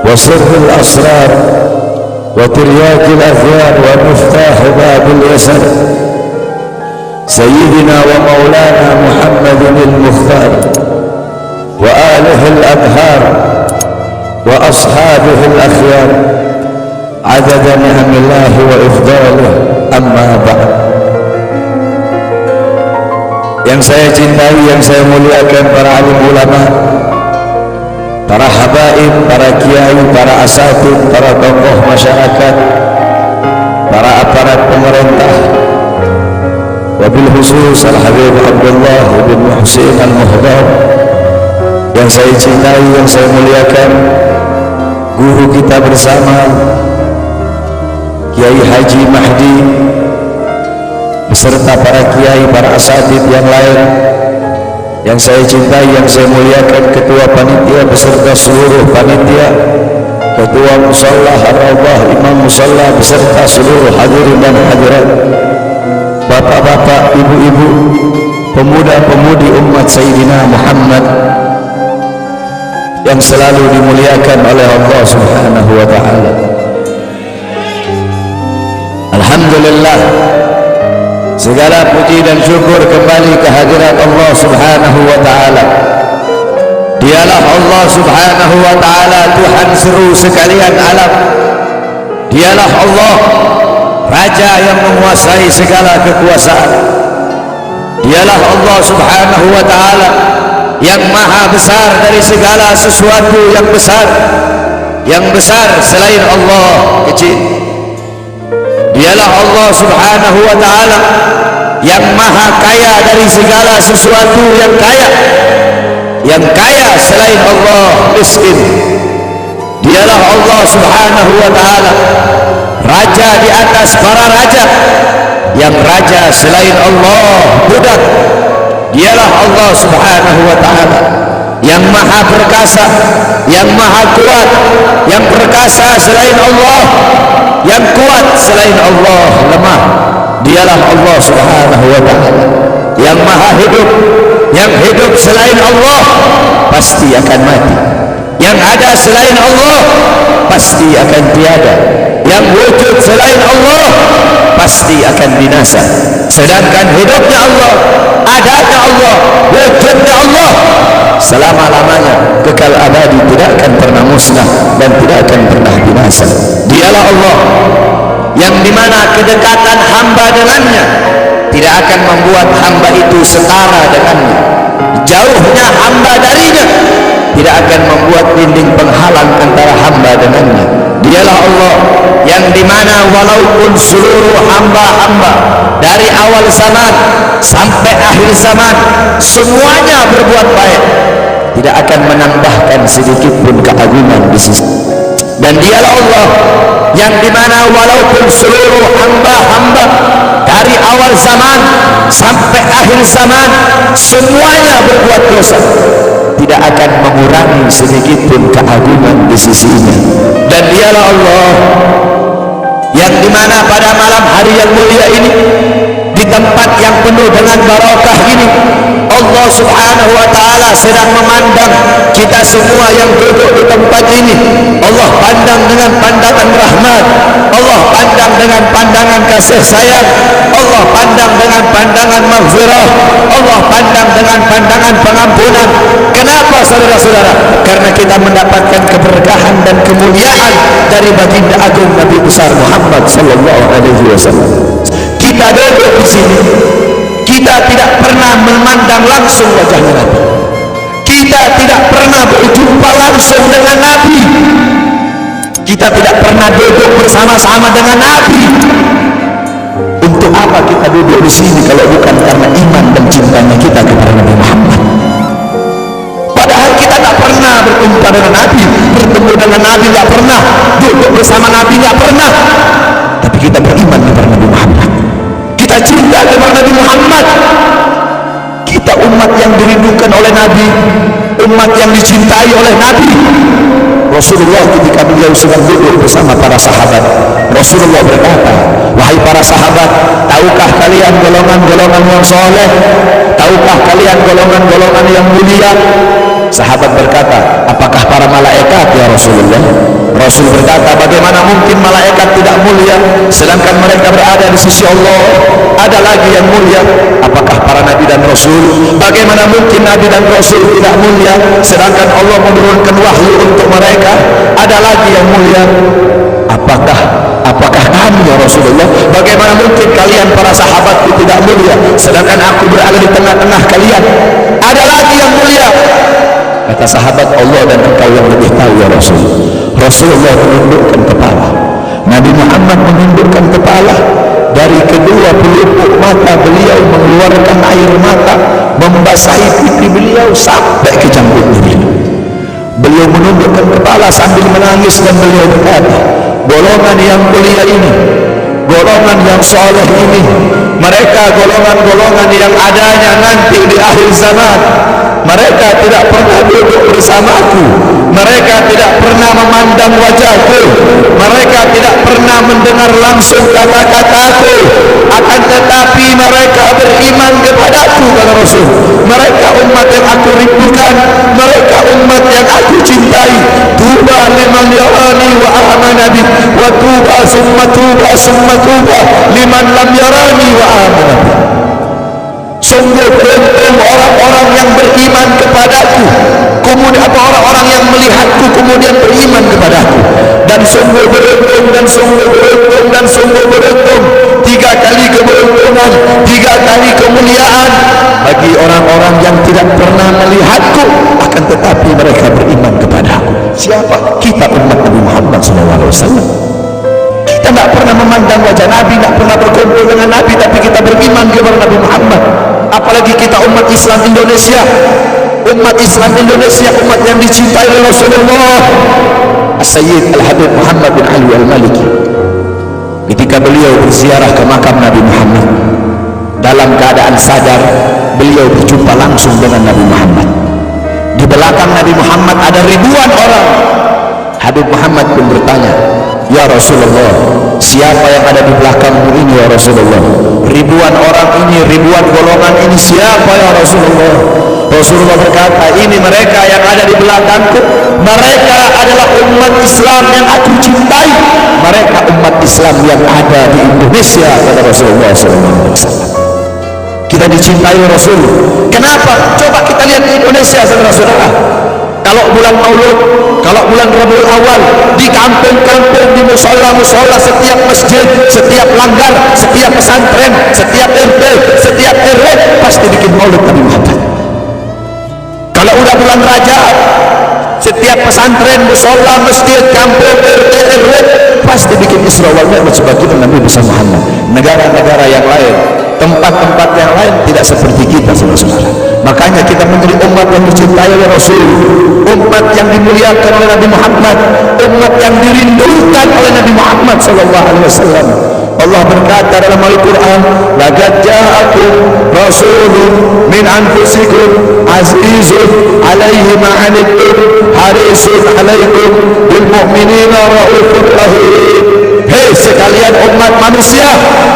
وسر الأسرار وترياق الأثيار ومفتاح باب اليسر سيدنا ومولانا محمد المختار وآله الأطهار وأصحابه الأخيار عدد نعم الله وإفضاله. أما بعد. Yang saya cintai, yang saya muliakan, para alim ulama, para habaib, para kiai, para asatid, para tokoh masyarakat, para aparat pemerintah, wabil khusus Al-Habib Abdullah bin Muhsin Al-Muhdar, yang saya cintai, yang saya muliakan, guru kita bersama Kiai Haji Mahdi beserta para kiai, para asatid yang lain yang saya cintai, yang saya muliakan, ketua panitia beserta seluruh panitia, ketua musalla Ar-Rawdah, imam musalla beserta seluruh hadirin dan hadirat, bapak-bapak, ibu-ibu, pemuda-pemudi umat Sayyidina Muhammad yang selalu dimuliakan oleh Allah Subhanahu wa ta'ala. Alhamdulillah, segala puji dan syukur kembali kehadirat Allah Subhanahu wa ta'ala. Dialah Allah Subhanahu wa ta'ala Tuhan seru sekalian alam. Dialah Allah Raja yang menguasai segala kekuasaan. Dialah Allah Subhanahu wa ta'ala yang maha besar dari segala sesuatu yang besar. Yang besar selain Allah kecil. Dialah Allah Subhanahu wa ta'ala yang maha kaya dari segala sesuatu yang kaya. Yang kaya selain Allah miskin. Dialah Allah Subhanahu wa ta'ala raja di atas para raja. Yang raja selain Allah budak. Dialah Allah Subhanahu wa ta'ala yang maha perkasa, yang maha kuat. Yang perkasa selain Allah, yang kuat selain Allah lemah. Dialah Allah Subhanahu wa ta'ala yang maha hidup. Yang hidup selain Allah pasti akan mati. Yang ada selain Allah pasti akan tiada. Yang wujud selain Allah pasti akan binasa. Sedangkan hidupnya Allah, adanya Allah, wujudnya Allah selama-lamanya kekal abadi, tidak akan pernah musnah dan tidak akan pernah binasa. Dialah Allah yang dimana kedekatan hamba dengannya tidak akan membuat hamba itu setara dengannya. Jauhnya hamba darinya tidak akan membuat dinding penghalang antara hamba dengannya. Dialah Allah yang dimana walaupun seluruh hamba-hamba dari awal zaman sampai akhir zaman semuanya berbuat baik, tidak akan menambahkan sedikit pun keagungan di sisi. Dan dialah Allah yang dimana walaupun seluruh hamba-hamba dari awal zaman sampai akhir zaman semuanya berbuat dosa, tidak akan mengurangi sedikit pun keagungan di sisinya. Dan dialah Allah yang dimana pada malam hari yang mulia ini, di tempat yang penuh dengan barakah ini, Allah Subhanahu wa ta'ala sedang memandang kita semua yang duduk di tempat ini. Allah pandang dengan pandangan rahmat, Allah pandang dengan pandangan kasih sayang, Allah pandang dengan pandangan maghfirah, Allah pandang dengan pandangan pengampunan. Kenapa saudara-saudara? Karena kita mendapatkan keberkahan dan kemuliaan dari baginda agung Nabi besar Muhammad sallallahu alaihi wasallam. Kita duduk di sini, kita tidak pernah memandang langsung wajah Nabi. Kita tidak pernah berjumpa langsung dengan Nabi. Kita tidak pernah duduk bersama-sama dengan Nabi. Untuk apa kita duduk di sini kalau bukan karena iman dan cintanya kita kepada Nabi Muhammad? Padahal kita tak pernah bertemu dengan Nabi, bertemu dengan Nabi tak pernah, duduk bersama Nabi tak pernah. Tapi kita beriman kepada Nabi Muhammad. Kita cinta kepada Nabi Muhammad. Kita umat yang dirindukan oleh Nabi, umat yang dicintai oleh Nabi. Rasulullah ketika beliau sedang duduk bersama para sahabat, Rasulullah berkata, wahai para sahabat, tahukah kalian golongan-golongan yang soleh? Tahukah kalian golongan-golongan yang mulia? Sahabat berkata, apakah para malaikat ya Rasulullah? Rasul berkata, bagaimana mungkin malaikat tidak mulia sedangkan mereka berada di sisi Allah? Ada lagi yang mulia. Apakah para nabi dan rasul? Bagaimana mungkin nabi dan rasul tidak mulia sedangkan Allah menurunkan wahyu untuk mereka? Ada lagi yang mulia. Apakah kami ya Rasulullah? Bagaimana mungkin kalian para sahabatku tidak mulia sedangkan aku berada di tengah-tengah kalian? Ada lagi yang mulia. Kata sahabat, Allah dan engkau yang lebih tahu ya Rasul. Rasulullah menundukkan kepala, Nabi Muhammad menundukkan kepala. Dari kedua pelupuk mata beliau mengeluarkan air mata, membasahi pipi beliau sampai ke janggut beliau. Beliau menundukkan kepala sambil menangis dan beliau berkata, golongan yang mulia ini, golongan yang soleh ini, mereka golongan-golongan yang adanya nanti di akhir zaman. Mereka tidak pernah duduk bersamaku, mereka tidak pernah memandang wajahku, mereka tidak pernah mendengar langsung kata-kataku, akan tetapi mereka beriman kepadaku, kata Rasul. Mereka umat yang aku rindukan, mereka umat yang aku cintai. Tuba liman yarani wa amana bi, wa tuba summa tuba summa tuba liman lam yarani wa amana bi. Sungguh beruntung orang-orang yang beriman kepadaku, kemudian atau orang-orang yang melihatku kemudian beriman kepadaku. Dan sungguh beruntung, dan sungguh beruntung, dan sungguh beruntung. 3 kali keberuntungan, 3 kali kemuliaan bagi orang-orang yang tidak pernah melihatku akan tetapi mereka beriman kepadaku. Siapa? Kita umat Nabi Muhammad SAW. Kita tidak pernah memandang wajah Nabi, tidak pernah berkumpul dengan Nabi, tapi kita beriman kepada Nabi Muhammad. Apalagi kita umat Islam Indonesia, umat Islam Indonesia, umat yang dicintai oleh Rasulullah. As-Sayyid Al-Habib Muhammad bin Ali Al-Maliki, ketika beliau berziarah ke makam Nabi Muhammad, dalam keadaan sadar beliau berjumpa langsung dengan Nabi Muhammad. Di belakang Nabi Muhammad ada ribuan orang. Habib Muhammad pun bertanya, ya Rasulullah, siapa yang ada di belakangmu ini ya Rasulullah? Ribuan orang ini, ribuan golongan ini, siapa ya Rasulullah? Rasulullah berkata, ini mereka yang ada di belakangku. Mereka adalah umat Islam yang aku cintai. Mereka umat Islam yang ada di Indonesia, kata Rasulullah SAW. Kita dicintai Rasul. Kenapa? Coba kita lihat di Indonesia, saudara-saudara. Kalau bulan Maulud, kalau bulan Rabiul Awal, di kampung-kampung, di musola-musola, setiap masjid, setiap langgar, setiap pesantren, setiap RT, setiap RW pasti bikin Maulid Nabi Muhammad. Kalau udah bulan Rajab, setiap pesantren, musola, masjid, kampung, RT, RW pasti bikin Isra wal Mi'raj sebagian Nabi besar Muhammad. Negara-negara yang lain, tempat-tempat yang lain tidak seperti kita, saudara-saudara. Makanya kita menjadi umat yang dicintai oleh Rasul, umat yang dimuliakan oleh Nabi Muhammad, umat yang dirindukan oleh Nabi Muhammad SAW. Allah berkata dalam Al-Quran, laqad ja'akum rasulun min anfusikum azizun alaihi ma anittum harisun alaikum bil mu'minina raufur rahim. Hei sekalian umat manusia,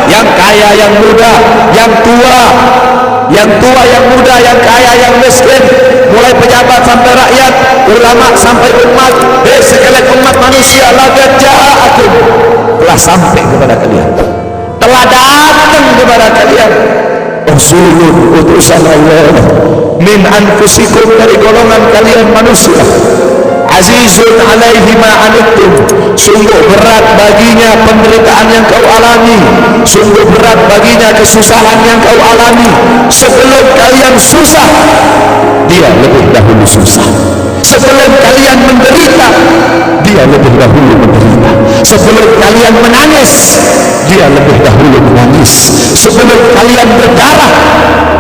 yang kaya, yang muda, yang tua, yang muda, yang kaya, yang miskin, mulai pejabat sampai rakyat, ulama sampai umat. Hei sekalian umat manusia, laqad ja'akum, telah sampai kepada kalian, telah datang kepada kalian rasulun, utusan Allah, min anfusikum, dari golongan kalian manusia, azizun alaihi ma anittum, sungguh berat baginya penderitaan yang kau alami, sungguh berat baginya kesusahan yang kau alami. Sebelum kalian susah, dia lebih dahulu susah. Sebelum kalian menderita, dia lebih dahulu menderita. Sebelum kalian menangis, dia lebih dahulu menangis. Sebelum kalian berdarah,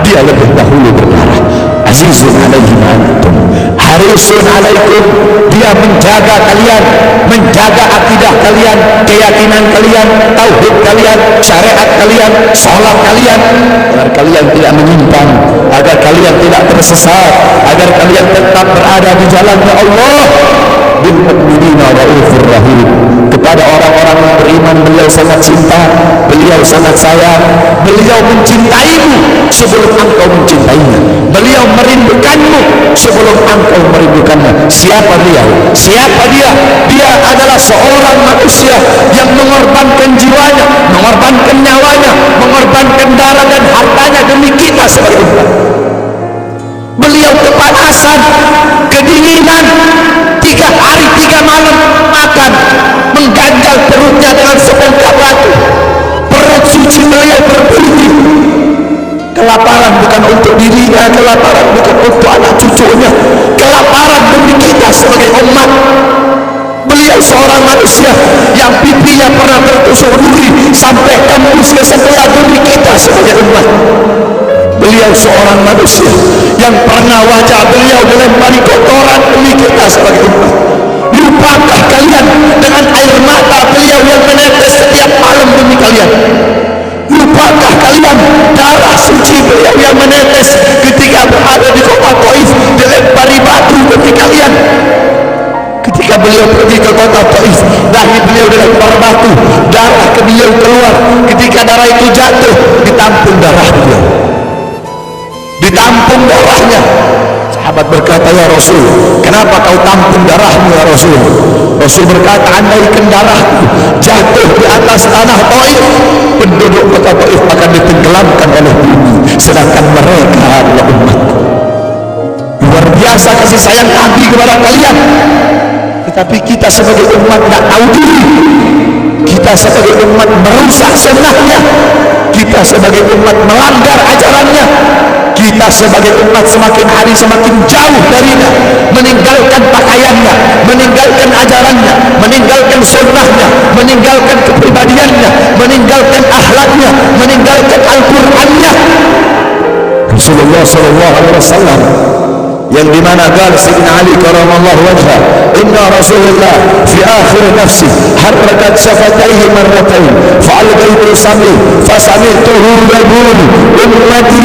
dia lebih dahulu berdarah. Azizun alaihi ma anittum harisun alaikum, dia menjaga kalian, menjaga akidah kalian, keyakinan kalian, tauhid kalian, syariat kalian, sholat kalian, agar kalian tidak menyimpang, agar kalian tidak tersesat, agar kalian tetap berada di jalannya Allah. Bil mu'minina raufur rahim, kepada orang-orang yang beriman beliau sangat cinta, beliau sangat sayang, beliau mencintaimu sebelum engkau mencintainya, beliau merindukanmu sebelum engkau merindukannya. Siapa beliau? Siapa dia? Dia adalah seorang manusia yang mengorbankan jiwanya, mengorbankan nyawanya, mengorbankan darah dan hartanya demi kita sebagai umat. Beliau kepanasan, kedinginan, 3 hari 3 malam makan, mengganjal perutnya dengan sebongkah batu. Perut suci beliau berbunyi. Kelaparan bukan untuk dirinya, kelaparan bukan untuk anak cucunya, kelaparan demi kita sebagai umat. Beliau seorang manusia yang pipinya pernah tertusuk duri sampai tembus ke sebelah demi kita sebagai umat. Beliau seorang manusia yang pernah wajah beliau dilempari kotoran demi kita sebagai umat. Lupakah kalian dengan air mata beliau yang menetes setiap malam demi kalian? Lupakah kalian darah suci beliau yang menetes ketika berada di kota Taif, dilempari batu demi kalian? Ketika beliau pergi ke kota Taif, dahi beliau dilempar batu, darah ke beliau keluar. Ketika darah itu jatuh, ditampung darah beliau, ditampung darahnya. Sahabat berkata, ya Rasul, kenapa kau tampung darahmu ya Rasul? Rasul berkata, andaikan darahku jatuh di atas tanah Taif, penduduk kota Taif akan ditenggelamkan oleh bumi, sedangkan mereka adalah umatku. Luar biasa kasih sayang Nabi kepada kalian. Tetapi kita sebagai umat tidak tahu diri. Kita sebagai umat merusak sunnahnya. Kita sebagai umat melanggar ajarannya. Kita sebagai umat semakin hari semakin jauh darinya, meninggalkan pakaiannya, meninggalkan ajarannya, meninggalkan sunnahnya, meninggalkan kepribadiannya, meninggalkan akhlaknya, meninggalkan Al-Qur'annya. Rasulullah SAW yang dimana qala Sayyidina Ali karamallahu wajhah, inna Rasulullah fi akhir nafsi harakat syafataihi marratain fa'alqaitu sam'i fasami'tuhu yaqul ummati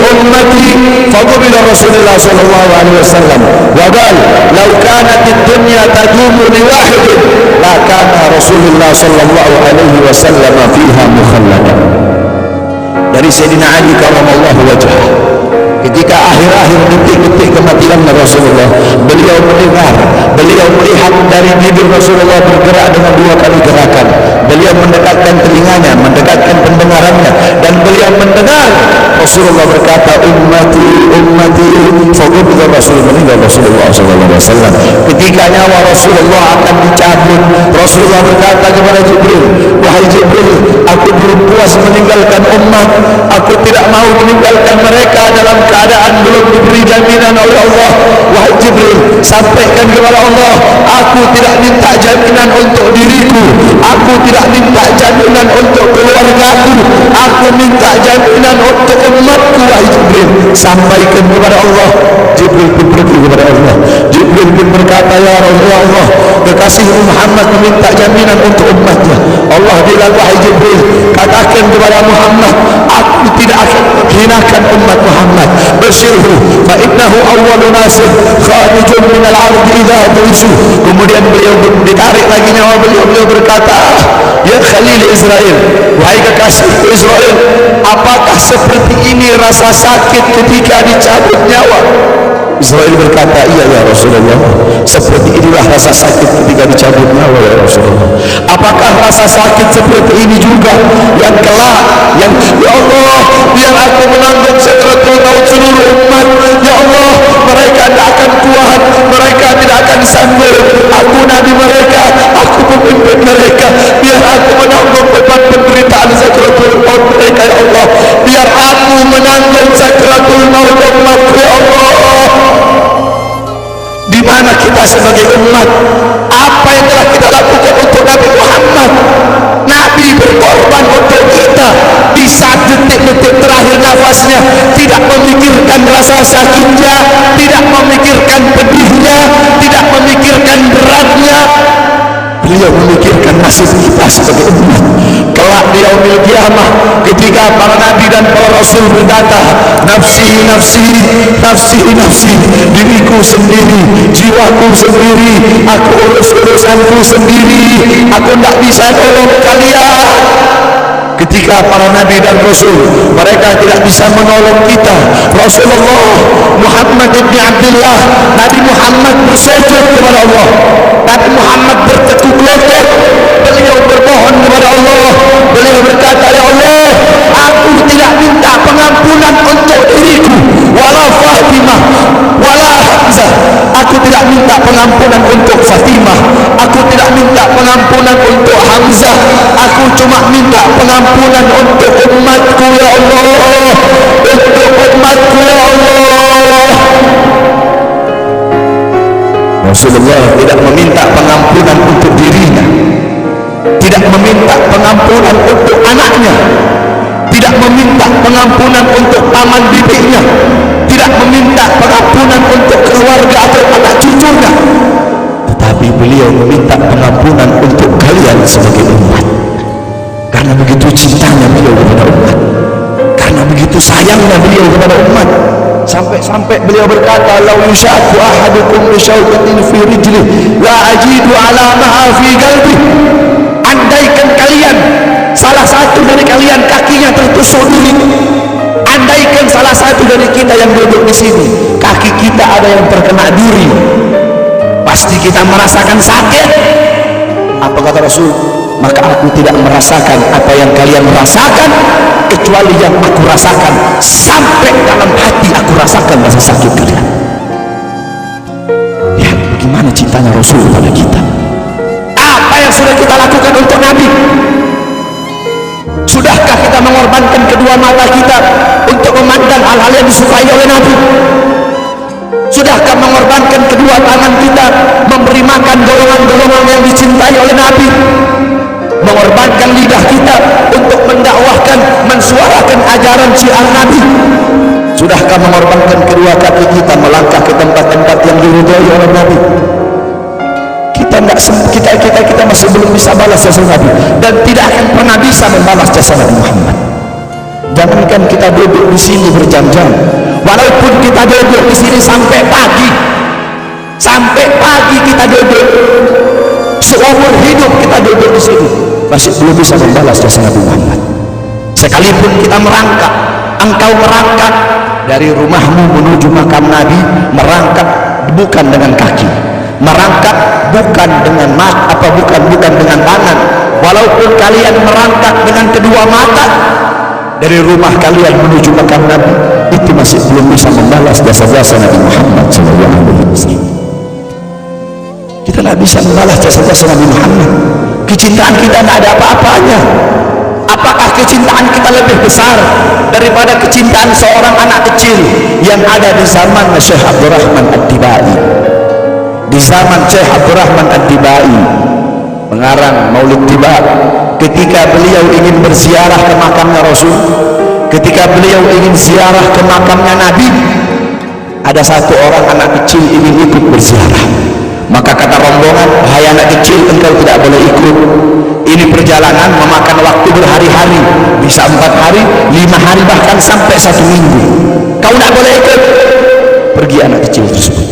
ummati faqala Rasulullah sallallahu alaihi wasallam wa qala law kanat ad-dunya tadumu li wahidin la kana Rasulullah sallallahu alaihi wasallam fiha mukhalladan. Dari Sayyidina Ali karamallahu wajhah, ketika akhir-akhir detik-detik kematian Rasulullah, beliau mendengar, beliau melihat dari bibir Rasulullah bergerak dengan 2 kali gerakan. Beliau mendekatkan telinganya, mendekatkan pendengarannya, dan beliau mendengar Rasulullah berkata, ummati ummati. Faqubida Rasul, meninggal Rasulullah SAW. Ketika nyawa Rasulullah akan dicabut, Rasulullah berkata kepada Jibril, wahai Jibril, aku belum puas meninggalkan umat, aku tidak mau meninggalkan mereka dalam keadaan belum diberi jaminan oleh Allah. Wahai Jibril, sampaikan kepada Allah, aku tidak minta jaminan untuk diriku, aku tidak minta jaminan untuk keluargaku, aku minta jaminan untuk umatku. Wahai Jibril, sampaikan kepada Allah. Jibril pun pergi kepada Allah. Jibril pun berkata, ya Rasulullah, kekasih Muhammad meminta jaminan untuk umatnya. Allah bilang, wahai Jibril, katakan kepada Muhammad, aku tidak akan menghinakan umat Muhammad. Basyirhu fa innahu awwalu nasib kharijun minal ardi idza tu'su. Kemudian beliau ditarik lagi nyawa beliau berkata, ya Khalil Israel, wahai kekasih Israel, apakah seperti ini rasa sakit ketika dicabut nyawa? Israel berkata, iya ya Rasulullah, seperti inilah rasa sakit ketika dicabut nyawa ya Rasulullah. Apakah rasa sakit seperti ini juga yang kelak, yang ya Allah, biar aku menanggung Sakratul Maut seluruh umat. Ya Allah, mereka tidak akan kuat, mereka tidak akan sanggup. Aku nabi mereka, aku pemimpin mereka, biar aku menanggung beban penderitaan Sakratul Maut mereka ya Allah. Biar aku menanggung Sakratul Maut umatku ya Allah. Di mana kita sebagai umat, apa yang telah kita lakukan untuk Nabi Muhammad? Nabi berkorban untuk kita di saat detik-detik terakhir nafasnya, tidak memikirkan rasa sakitnya, tidak memikirkan pedihnya, tidak memikirkan beratnya. Beliau memikirkan nasib kita sebagai umat. Kelak di yaumil qiyamah, ketika para nabi dan para rasul berkata, nafsi nafsi nafsi nafsi, diriku sendiri, jiwaku sendiri, aku urus urusanku sendiri, aku tidak bisa tolong kalian. ketika para nabi dan rasul mereka tidak bisa menolong kita. Rasulullah Muhammad ibn Abdullah, Nabi Muhammad bersujud kepada Allah, Nabi Muhammad bertekuk lutut, beliau bermohon kepada Allah, beliau berkata, ya Allah, aku tidak minta pengampunan untuk diriku wala Fatimah wala Hamzah, aku tidak minta pengampunan untuk Fatimah, aku tidak minta pengampunan untuk Hamzah, aku cuma minta pengampunan untuk umatku ya Allah, untuk umatku ya Allah. Rasulullah tidak meminta pengampunan untuk dirinya, tidak meminta pengampunan untuk anaknya, tidak meminta pengampunan untuk paman bibinya, tidak meminta pengampunan untuk keluarga atau anak cucunya, tetapi beliau meminta pengampunan untuk kalian sebagai umat. Karena begitu cintanya beliau kepada umat, karena begitu sayangnya beliau kepada umat, sampai beliau berkata, lau yushaku ahadukum bisyaukatin fi rijli la ajidu alamaha fi qalbi. Andaikan kalian, salah satu dari kalian kakinya tertusuk duri, andaikan salah satu dari kita yang duduk di sini kaki kita ada yang terkena duri, pasti kita merasakan sakit. Apa kata Rasul? Maka aku tidak merasakan apa yang kalian rasakan, kecuali yang aku rasakan, sampai dalam hati aku rasakan rasa sakit kalian. Ya, bagaimana cintanya Rasul pada kita? Apa yang sudah kita lakukan untuk Nabi? Sudahkah kita mengorbankan kedua mata kita untuk memandang hal-hal yang disukai oleh Nabi? Sudahkah mengorbankan kedua tangan kita memberi makan golongan-golongan yang dicintai oleh Nabi? Mengorbankan lidah kita untuk mendakwahkan, mensuarakan ajaran syiar Nabi? Sudahkah mengorbankan kedua kaki kita melangkah ke tempat-tempat yang diridhoi oleh Nabi? Kita masih belum bisa balas jasa Nabi, dan tidak akan pernah bisa membalas jasa Nabi Muhammad. Jangankan kita duduk di sini berjam-jam, walaupun kita duduk di sini sampai pagi kita duduk, seumur hidup kita duduk di sini, masih belum bisa membalas jasa Nabi Muhammad. Sekalipun kita merangkak, engkau merangkak dari rumahmu menuju makam Nabi, merangkak bukan dengan kaki, merangkak bukan dengan bukan dengan tangan, walaupun kalian merangkak dengan kedua mata dari rumah kalian menuju makam Nabi, itu masih belum bisa membalas jasa-jasa Nabi Muhammad SAW. Kita tidak bisa membalas jasa-jasa Nabi Muhammad. Kecintaan kita tidak ada apa-apanya. Apakah kecintaan kita lebih besar daripada kecintaan seorang anak kecil yang ada di zaman Syekh Abdurrahman Ad-Dibai? Di zaman Syekh Abdurrahman Ad-Dibai, pengarang Maulid Tiba, ketika beliau ingin berziarah ke makamnya Rasul, ketika beliau ingin ziarah ke makamnya Nabi, ada satu orang anak kecil ingin ikut berziarah. Maka kata rombongan, wahai anak kecil, engkau tidak boleh ikut. Ini perjalanan memakan waktu berhari-hari, bisa 4 hari, 5 hari, bahkan sampai 1 minggu. Kau tidak boleh ikut. Pergi anak kecil tersebut.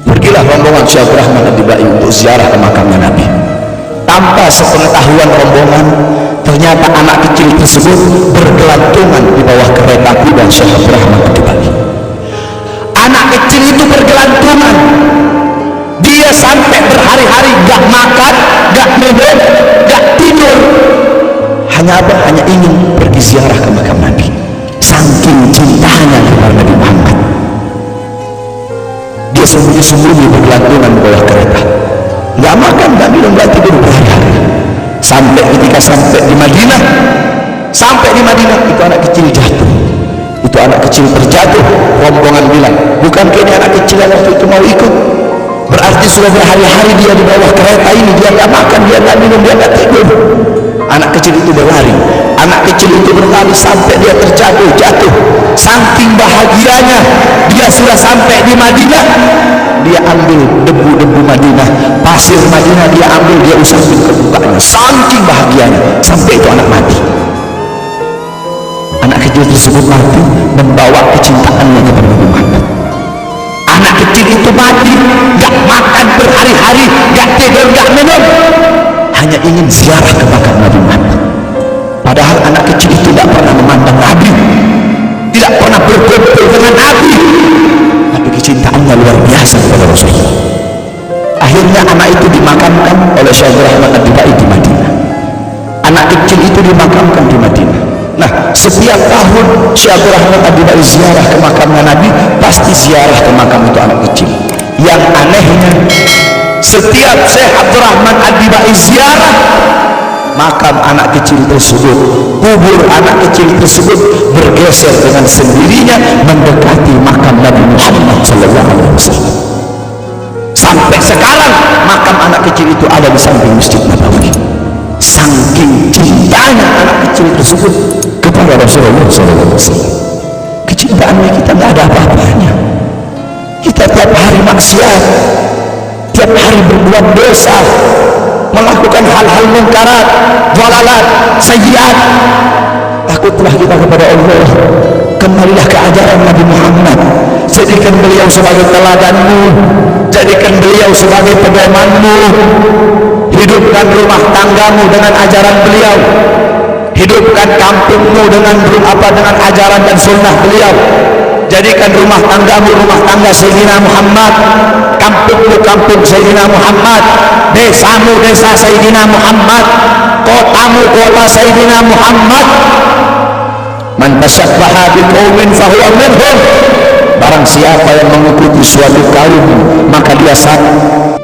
Pergilah rombongan Syekh Abdurrahman Ad-Dibai untuk ziarah ke makamnya Nabi. Tanpa sepengetahuan rombongan, ternyata anak kecil tersebut bergelantungan di bawah kereta kuda Syekh Abdurrahman Ad-Dibai. Anak kecil itu bergelantungan. Dia sampai berhari-hari gak makan, gak minum, gak tidur. Hanya apa? Hanya ingin pergi ziarah ke makam Nabi. Saking cintanya kepada Nabi Muhammad, dia sembunyi-sembunyi bergelantungan di bawah kereta, gak makan, gak minum, gak tidur berhari-hari. Ketika sampai di Madinah, itu anak kecil jatuh. Itu anak kecil terjatuh. Rombongan bilang, bukan ini anak kecil yang waktu itu mau ikut? Berarti sudah berhari-hari dia di bawah kereta ini, dia nggak makan, dia nggak minum, dia nggak tidur. Anak kecil itu berlari, sampai dia jatuh. Saking bahagianya, dia sudah sampai di Madinah, dia ambil debu-debu Madinah, pasir Madinah, dia ambil, dia usapin ke mukanya. Saking bahagianya, sampai itu anak mati. Anak kecil tersebut mati membawa kecintaannya kepada Nabi Muhammad. Anak kecil itu mati, gak makan berhari-hari, gak tidur, gak minum, hanya ingin ziarah ke makam Nabi Muhammad. Padahal anak kecil itu tidak pernah memandang Nabi, tidak pernah berkumpul dengan Nabi, tapi kecintaannya luar biasa kepada Rasulullah. Akhirnya anak itu dimakamkan oleh Syekh Abdurrahman Ad-Dibai di Madinah. Anak kecil itu dimakamkan di Madinah. Nah, setiap tahun Syekh Abdurrahman Ad-Dibai ziarah ke makamnya Nabi, pasti ziarah ke makam itu anak kecil. Yang anehnya, setiap Syekh Abdurrahman Ad-Dibai ziarah makam anak kecil tersebut, kubur anak kecil tersebut bergeser dengan sendirinya mendekati makam Nabi Muhammad SAW. Sampai sekarang makam anak kecil itu ada di samping Masjid Nabawi. Saking cintanya anak kecil tersebut kepada Rasulullah SAW. Kecintaannya kita tidak ada apa-apanya. Kita tiap hari maksiat, tiap hari berbuat dosa, melakukan hal-hal munkarat, dhalalat, sayyiat. Takutlah kita kepada Allah. Kembalilah ke ajaran Nabi Muhammad. Jadikan beliau sebagai teladanmu, jadikan beliau sebagai pedomanmu. Hidupkan rumah tanggamu dengan ajaran beliau, hidupkan kampungmu dengan ajaran dan sunnah beliau. Jadikan rumah tanggamu rumah tangga Sayyidina Muhammad, kampungmu kampung Sayyidina Muhammad, desamu desa Sayyidina Muhammad, kotamu kota Sayyidina Muhammad. Man tashabbaha biqaumin fahuwa minhum. Barang siapa yang mengikuti suatu kaum, maka dia sama